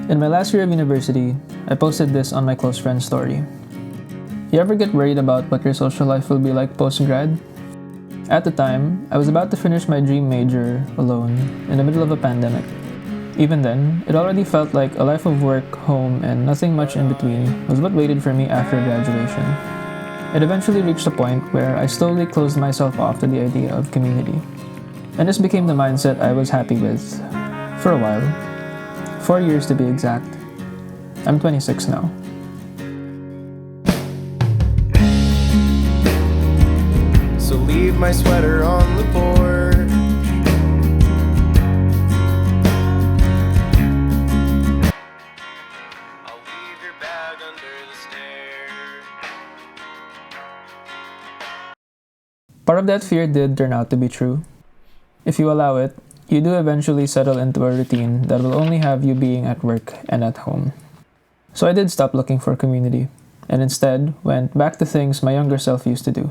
In my last year of university, I posted this on my close friend's story. You ever get worried about what your social life will be like post-grad? At the time, I was about to finish my dream major alone in the middle of a pandemic. Even then, it already felt like a life of work, home, and nothing much in between was what waited for me after graduation. It eventually reached a point where I slowly closed myself off to the idea of community. And this became the mindset I was happy with for a while. 4 years to be exact. I'm 26 now. So leave my sweater on the porch. I'll leave your bag under the stairs. Part of that fear did turn out to be true. If you allow it, you do eventually settle into a routine that will only have you being at work and at home. So I did stop looking for community, and instead went back to things my younger self used to do.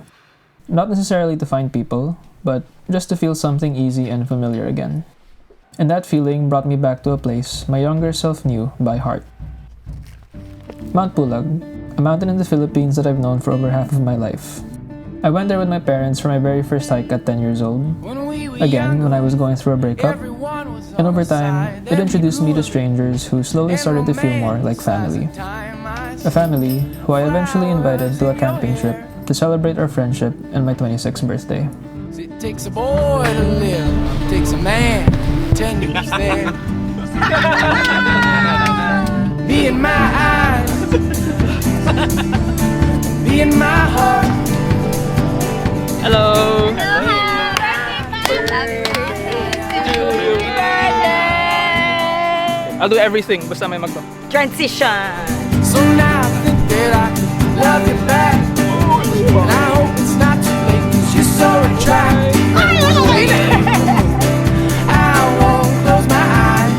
Not necessarily to find people, but just to feel something easy and familiar again. And that feeling brought me back to a place my younger self knew by heart. Mount Pulag, a mountain in the Philippines that I've known for over half of my life. I went there with my parents for my very first hike at 10 years old. Again, when I was going through a breakup. And over time, it introduced me to strangers who slowly started to feel more like family. A family who I eventually invited to a camping trip to celebrate our friendship and my 26th birthday. It takes a boy to live, it takes a man to pretend he was there. Me and my eyes, me and my heart. Hello! I'll do everything, basta may magto. Transition! So now I think that I can love you back. And I hope it's not too late, 'cause you're so attractive. I won't close my eyes.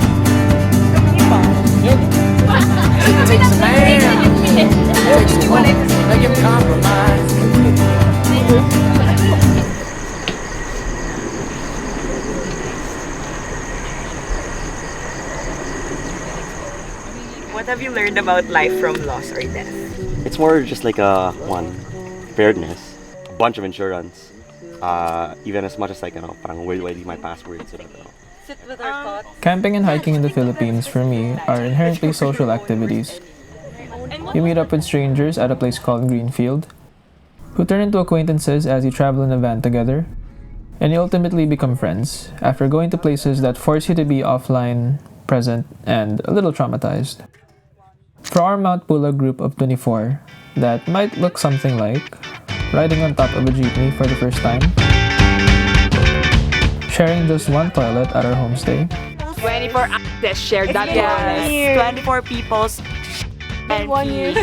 It takes a man, it takes a woman, make him compromise. What have you learned about life from loss or death? It's more just like preparedness, a bunch of insurance, even as much as parang where do I leave my password so that, Sit with our thoughts. Camping and hiking in the Philippines, for me, are inherently social activities. You meet up with strangers at a place called Greenfield, who turn into acquaintances as you travel in a van together, and you ultimately become friends after going to places that force you to be offline, present, and a little traumatized. For our Mount Pulag group of 24, that might look something like riding on top of a jeepney for the first time, sharing just one toilet at our homestay, 24 access shared that Yes. 24 people's and bodily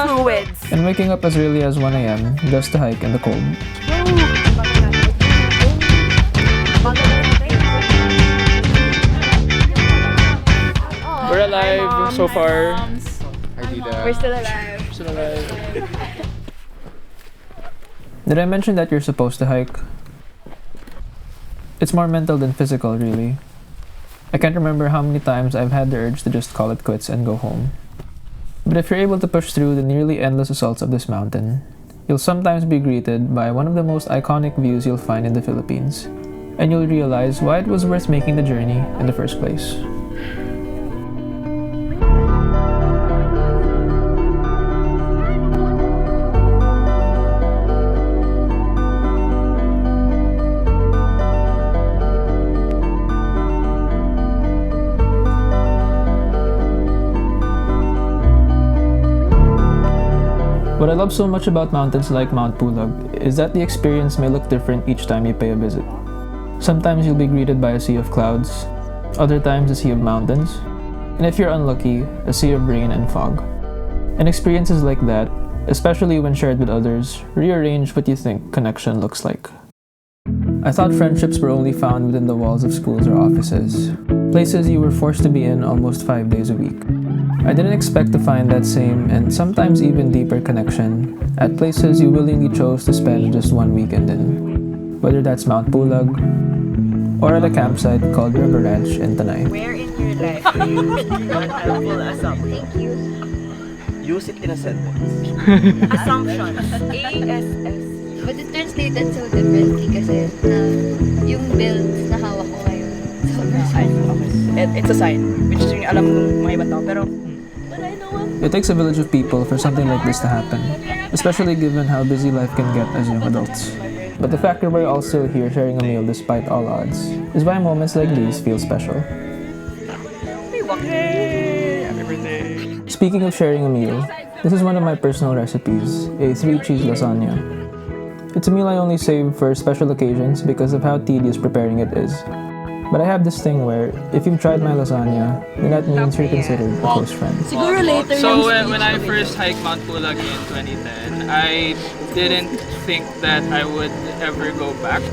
fluids. and waking up as early as 1 a.m. just to hike in the cold. We're alive so far. We're still alive. Still alive. Did I mention that you're supposed to hike? It's more mental than physical, really. I can't remember how many times I've had the urge to just call it quits and go home. But if you're able to push through the nearly endless assaults of this mountain, you'll sometimes be greeted by one of the most iconic views you'll find in the Philippines, and you'll realize why it was worth making the journey in the first place. What I love so much about mountains like Mount Pulag is that the experience may look different each time you pay a visit. Sometimes you'll be greeted by a sea of clouds, other times a sea of mountains, and if you're unlucky, a sea of rain and fog. And experiences like that, especially when shared with others, rearrange what you think connection looks like. I thought friendships were only found within the walls of schools or offices, places you were forced to be in almost 5 days a week. I didn't expect to find that same and sometimes even deeper connection at places you willingly chose to spend just one weekend in, whether that's Mount Pulag or at a campsite called River Ranch in Tanay. Where in your life to use non-helpful assumptions. Thank you. Use it in a sentence. Assumptions. ASS. But it translated so differently kasi yung builds na hawak ko ngayon. It's a sign. Which is yung alam ng mga ibang tao. Pero, It takes a village of people for something like this to happen, especially given how busy life can get as young adults. But the fact that we're all still here sharing a meal despite all odds is why moments like these feel special. Happy birthday. Speaking of sharing a meal, this is one of my personal recipes, a 3-cheese lasagna. It's a meal I only save for special occasions because of how tedious preparing it is. But I have this thing where, if you've tried my lasagna, then that means you're considered a close friend. siguro later So when I first hiked Mount Pulag in 2010, I didn't think that I would ever go back.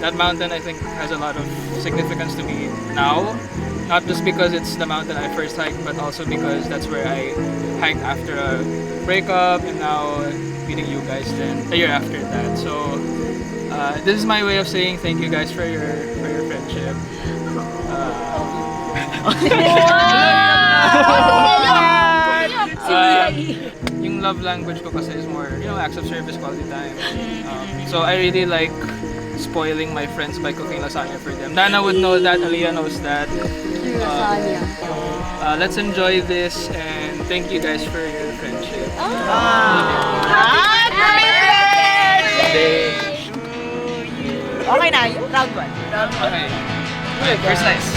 That mountain, I think, has a lot of significance to me now. Not just because it's the mountain I first hiked, but also because that's where I hiked after a breakup, and now meeting you guys then a year after that. So this is my way of saying thank you guys for your friendship. Yung love language ko kasi is more, acts of service, quality time. So I really like spoiling my friends by cooking lasagna for them. Dana would know that, Aliyah knows that. Let's enjoy this and thank you guys for your friendship. Okay na, round 1. Okay. First slice.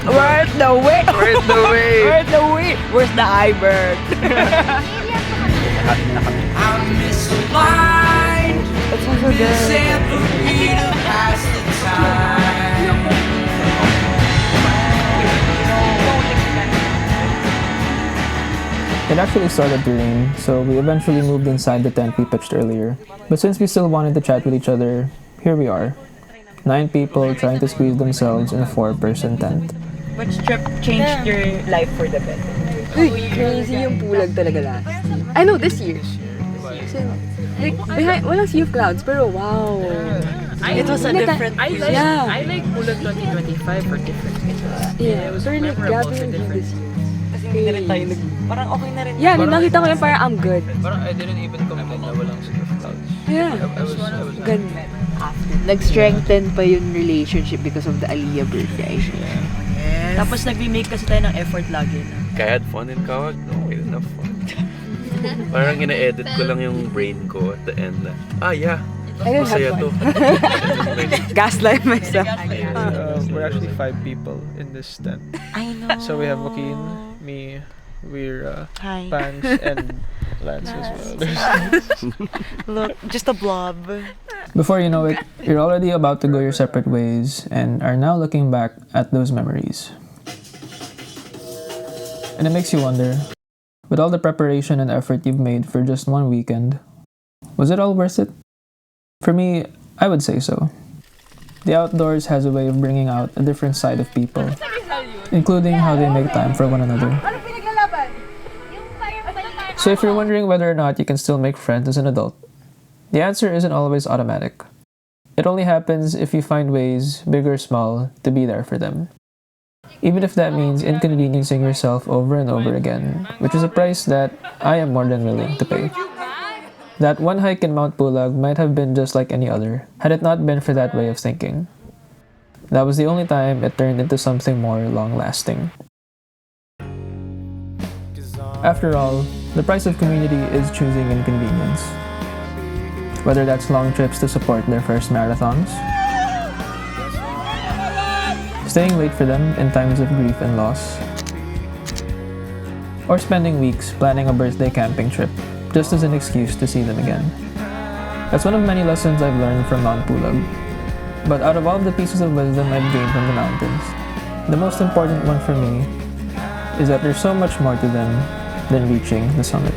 Where's the way? Where's the way? Where's the way? Where's the iBird? I'm misaligned. It's also good. Sent for me to pass the time. It actually started to rain, so we eventually moved inside the tent we pitched earlier. But since we still wanted to chat with each other, here we are. 9 people trying to squeeze themselves in a 4-person tent. Which trip changed your life for the better? Uy, crazy yung pulag talaga last year. I know, this year. Like, behind, walang sea of clouds, pero wow. It was a different Yeah. I like Pulag 2025 for different reasons. Yeah, pero like, grabe yung heat this year. Kasi hindi na rin tayo parang okay na rin. Yeah, nung nakita ko yun, parang I'm good. Parang I didn't even complain na walang sea of clouds. Yeah, I was ganda. Nag-strengthen pa yung relationship because of the Aliyah birthday. Tapos nag-remake kasi tayo ng effort lagi na. Kaya had fun in Kawag? No, we didn't have fun. Parang ina-edit ko lang yung brain ko at the end na, yeah, I didn't masaya have to. Gaslight myself. We're actually 5 people in this tent. I know. So we have Joaquin, me, we're Hi. Pans, and Lance as well. Look, just a blob. Before you know it, you're already about to go your separate ways and are now looking back at those memories. And it makes you wonder, with all the preparation and effort you've made for just one weekend, was it all worth it? For me, I would say so. The outdoors has a way of bringing out a different side of people, including how they make time for one another. So if you're wondering whether or not you can still make friends as an adult, the answer isn't always automatic. It only happens if you find ways, big or small, to be there for them. Even if that means inconveniencing yourself over and over again, which is a price that I am more than willing to pay. That one hike in Mount Pulag might have been just like any other, had it not been for that way of thinking. That was the only time it turned into something more long-lasting. After all, the price of community is choosing inconvenience. Whether that's long trips to support their first marathons, staying late for them in times of grief and loss, or spending weeks planning a birthday camping trip just as an excuse to see them again. That's one of many lessons I've learned from Mount Pulag. But out of all the pieces of wisdom I've gained from the mountains, the most important one for me is that there's so much more to them than reaching the summit.